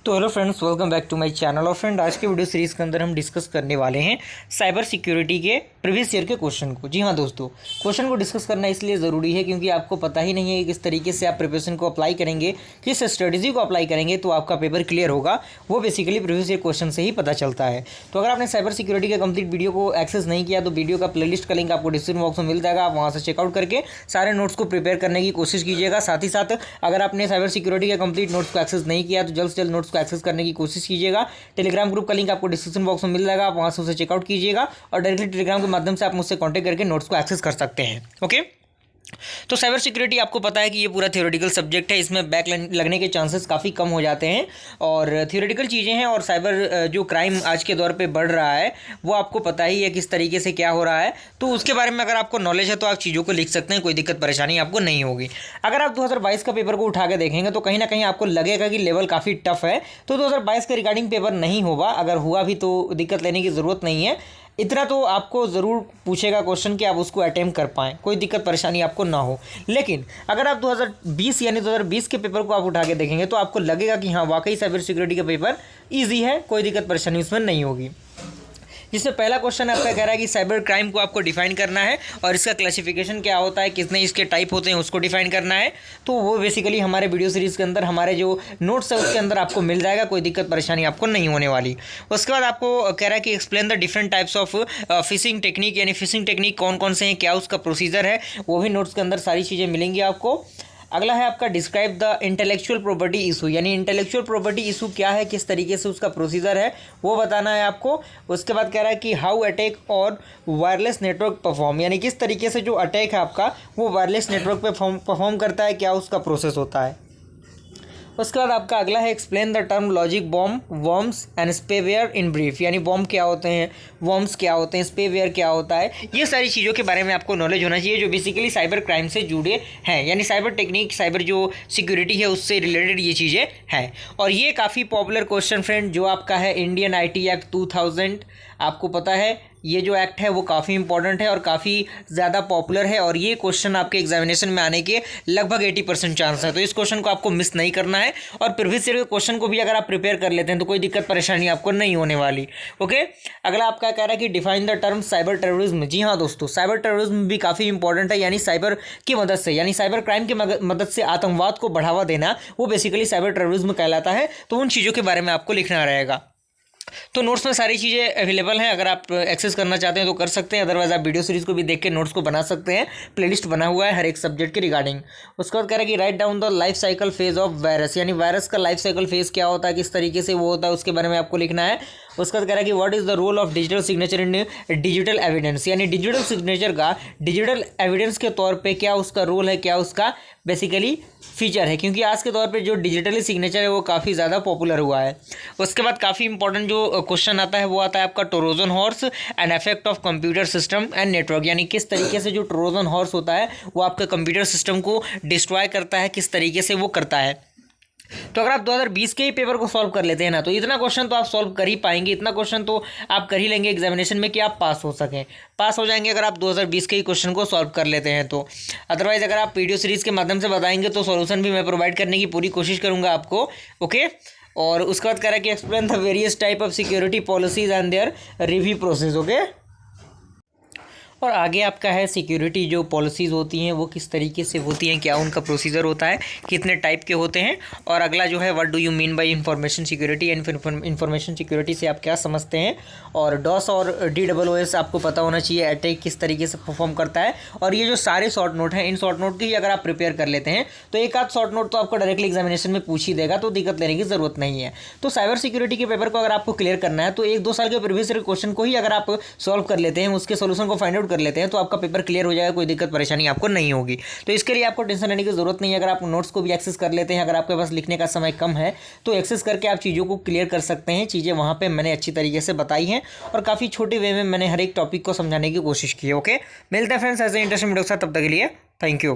तो hello friends, welcome back to my channel. और friend, आज के वीडियो सीरीज़ के अंदर हम डिस्कस करने वाले हैं साइबर सिक्योरिटी के प्रीवियस ईयर के क्वेश्चन को। जी हाँ दोस्तों, क्वेश्चन को डिस्कस करना इसलिए ज़रूरी है क्योंकि आपको पता ही नहीं है कि किस तरीके से आप प्रिपरेशन को अप्लाई करेंगे, किस स्ट्रेटजी को अप्लाई करेंगे तो आपका पेपर क्लियर होगा। वो बेसिकली प्रीवियस ईयर क्वेश्चन से ही पता चलता है। तो अगर आपने साइबर सिक्योरिटी का कंप्लीट वीडियो को एक्सेस नहीं किया तो वीडियो का प्लेलिस्ट का लिंक आपको डिस्क्रिप्शन बॉक्स में मिल जाएगा। आप वहाँ से चेकआउट करके सारे नोट्स को प्रिपेयर करने की कोशिश कीजिएगा। साथ ही साथ अगर आपने साइबर सिक्योरिटी के कंप्लीट नोट्स को एक्सेस नहीं किया तो जल्द से जल्द नोट्स को एक्सेस करने की कोशिश कीजिएगा। टेलीग्राम ग्रुप का लिंक आपको डिस्क्रिप्शन बॉक्स में मिल जाएगा। आप वहां से उसे चेकआउट कीजिएगा और डायरेक्टली टेलीग्राम के माध्यम से आप मुझसे कांटेक्ट करके नोट्स को एक्सेस कर सकते हैं। ओके, तो साइबर सिक्योरिटी आपको पता है कि ये पूरा थ्योरेटिकल सब्जेक्ट है। इसमें बैक लगने के चांसेस काफ़ी कम हो जाते हैं और थ्योरेटिकल चीज़ें हैं। और साइबर जो क्राइम आज के दौर पे बढ़ रहा है वो आपको पता ही है किस तरीके से क्या हो रहा है। तो उसके बारे में अगर आपको नॉलेज है तो आप चीज़ों को लिख सकते हैं, कोई दिक्कत परेशानी आपको नहीं होगी। अगर आप 2022 का पेपर को उठा के देखेंगे तो कहीं ना कहीं आपको लगेगा कि लेवल काफ़ी टफ है। तो 2022 के रिगार्डिंग पेपर नहीं होगा, अगर हुआ भी तो दिक्कत लेने की ज़रूरत नहीं है। इतना तो आपको ज़रूर पूछेगा क्वेश्चन कि आप उसको अटेम्प्ट कर पाएँ, कोई दिक्कत परेशानी आपको ना हो। लेकिन अगर आप 2020 यानी 2020 के पेपर को आप उठा के देखेंगे तो आपको लगेगा कि हाँ वाकई साइबर सिक्योरिटी का पेपर ईजी है, कोई दिक्कत परेशानी उसमें नहीं होगी। जिसमें पहला क्वेश्चन आपका कह रहा है कि साइबर क्राइम को आपको डिफाइन करना है और इसका क्लासिफिकेशन क्या होता है, कितने इसके टाइप होते हैं उसको डिफाइन करना है। तो वो बेसिकली हमारे वीडियो सीरीज़ के अंदर हमारे जो नोट्स है उसके अंदर आपको मिल जाएगा, कोई दिक्कत परेशानी आपको नहीं होने वाली। उसके बाद आपको कह रहा है कि explain the different types of fishing technique, यानी फिशिंग टेक्निक कौन कौन से हैं, क्या उसका प्रोसीजर है, वो भी नोट्स के अंदर सारी चीज़ें मिलेंगी आपको। अगला है आपका describe the intellectual property issue, यानी इंटेलेक्चुअल प्रॉपर्टी इशू क्या है, किस तरीके से उसका प्रोसीजर है वो बताना है आपको। उसके बाद कह रहा है कि हाउ अटैक और वायरलेस नेटवर्क परफॉर्म, यानी किस तरीके से जो अटैक है आपका वो वायरलेस नेटवर्क पे परफॉर्म करता है, क्या उसका प्रोसेस होता है। उसके बाद आपका अगला है explain the term logic bomb, worms and spyware in brief, यानी बॉम्ब क्या होते हैं, वर्म्स क्या होते हैं, स्पेवेयर क्या होता है। ये सारी चीज़ों के बारे में आपको नॉलेज होना चाहिए जो बेसिकली साइबर क्राइम से जुड़े हैं, यानी साइबर टेक्निक, साइबर जो सिक्योरिटी है उससे रिलेटेड ये चीज़ें हैं। और ये काफ़ी पॉपुलर क्वेश्चन फ्रेंड जो आपका है इंडियन IT एक्ट 2000, आपको पता है ये जो एक्ट है वो काफ़ी इंपॉर्टेंट है और काफ़ी ज़्यादा पॉपुलर है और ये क्वेश्चन आपके एग्जामिनेशन में आने के लगभग 80% चांस है। तो इस क्वेश्चन को आपको मिस नहीं करना है और प्रीवियस ईयर के क्वेश्चन को भी अगर आप प्रिपेयर कर लेते हैं तो कोई दिक्कत परेशानी आपको नहीं होने वाली। ओके, अगला आपका कह रहा है कि define the term cyber terrorism. जी हाँ दोस्तों, साइबर टेररिज्म भी काफ़ी इंपॉर्टेंट है, यानी साइबर की मदद से, यानी साइबर क्राइम की मदद से आतंकवाद को बढ़ावा देना, वो बेसिकली साइबर टेररिज्म कहलाता है। तो उन चीज़ों के बारे में आपको लिखना रहेगा। तो नोट्स में सारी चीज़ें अवेलेबल हैं, अगर आप एक्सेस करना चाहते हैं तो कर सकते हैं, अदरवाइज आप वीडियो सीरीज़ को भी देख के नोट्स को बना सकते हैं। प्लेलिस्ट बना हुआ है हर एक सब्जेक्ट के रिगार्डिंग। उसके बाद कह रहा है कि write down the life cycle phase of virus, यानी वायरस का लाइफ साइकिल फेज क्या होता है, किस तरीके से वो होता है उसके बारे में आपको लिखना है। उसके बाद कह रहा है कि what is the role of digital signature in digital evidence, यानी डिजिटल सिग्नेचर का डिजिटल एविडेंस के तौर पे क्या उसका रोल है, क्या उसका बेसिकली फीचर है, क्योंकि आज के दौर पे जो डिजिटली सिग्नेचर है वो काफ़ी ज़्यादा पॉपुलर हुआ है। उसके बाद काफ़ी इंपॉर्टेंट जो क्वेश्चन आता है वो आता है आपका Trojan horse and effect of computer system and network, यानी किस तरीके से जो ट्रोजन हॉर्स होता है वो आपके कंप्यूटर सिस्टम को डिस्ट्रॉय करता है, किस तरीके से वो करता है। तो अगर आप 2020 के ही पेपर को सॉल्व कर लेते हैं ना तो इतना क्वेश्चन तो आप सॉल्व कर ही पाएंगे, इतना क्वेश्चन तो आप कर ही लेंगे एग्जामिनेशन में कि आप पास हो सकें, पास हो जाएंगे अगर आप 2020 के ही क्वेश्चन को सॉल्व कर लेते हैं तो। अदरवाइज अगर आप वीडियो सीरीज़ के माध्यम से बताएंगे तो सॉल्यूशन भी मैं प्रोवाइड करने की पूरी कोशिश करूँगा आपको। ओके, और उसके बाद कह रहा है कि explain the various type of security policies and their review process. Okay, और आगे आपका है सिक्योरिटी जो पॉलिसीज़ होती हैं वो किस तरीके से होती हैं, क्या उनका प्रोसीजर होता है, कितने टाइप के होते हैं। और अगला जो है what do you mean by information security, and information security से आप क्या समझते हैं। और डॉस और DOOS आपको पता होना चाहिए अटैक किस तरीके से परफॉर्म करता है। और ये जो सारे शॉर्ट नोट हैं इन शॉर्ट नोट की अगर आप प्रिपेयर कर लेते हैं तो एक आध शॉर्ट नोट तो आपको डायरेक्टली एग्जामिनेशन में पूछ ही देगा, तो दिक्कत लेने की ज़रूरत नहीं है। तो साइबर सिक्योरिटी के पेपर को अगर आपको क्लियर करना है तो 1-2 साल के प्रीवियस क्वेश्चन को ही अगर आप सॉल्व कर लेते हैं, उसके सोल्यूशन को फाइंड आउट कर लेते हैं तो आपका पेपर क्लियर हो जाएगा, कोई दिक्कत परेशानी आपको नहीं होगी। तो इसके लिए आपको टेंशन लेने की जरूरत नहीं है। अगर आप नोट्स को भी एक्सेस कर लेते हैं, अगर आपके पास लिखने का समय कम है तो एक्सेस करके आप चीज़ों को क्लियर कर सकते हैं। चीज़ें वहाँ पे मैंने अच्छी तरीके से बताई हैं और काफ़ी छोटे वे में मैंने हर एक टॉपिक को समझाने की कोशिश की है। ओके, मिलते हैं फ्रेंड्स ऐसे इंटरेस्टिंग वीडियो के साथ, तब तक के लिए थैंक यू।